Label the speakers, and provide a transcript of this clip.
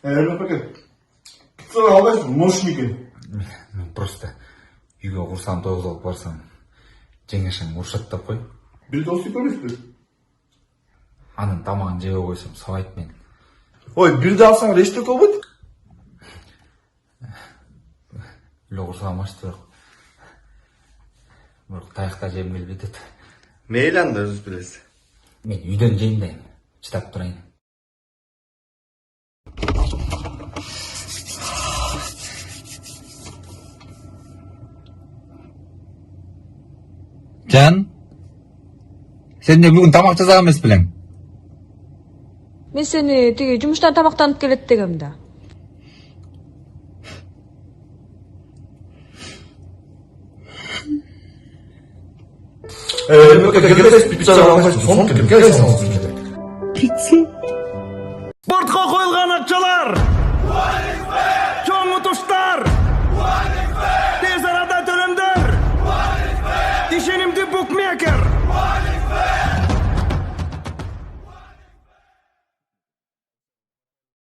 Speaker 1: Ermek paket. Pizza albaysın, moş mu eкен?
Speaker 2: Мен просто үйге құрсам тоғыз алып барсам, жеңешем ұршаттап қой.
Speaker 1: Bir dostu konuş bir.
Speaker 2: Анын тамағын жебе қойсам, сабайды мен.
Speaker 1: Oy bir de alsan reçete kovut.
Speaker 2: Үйле құрсам ашты бірақ таяқта жегім келбей еді.
Speaker 3: Мейлі анда өзіңіз білесіз.
Speaker 2: Мен үйден жейін дайын, шыдап тұрайын.
Speaker 4: Can, sen de bugün tamak жасаған емес білең?
Speaker 5: Мен сени тиги жумуштан тамактанып келет дегем да.
Speaker 1: Ermek paket gelmez pizza albaysın, son kim gelsin olsun.
Speaker 6: Бортқа қойылған ақшалар! Чоң ұтыштар! Тез арада төлемдер! Ишенімді букмекер!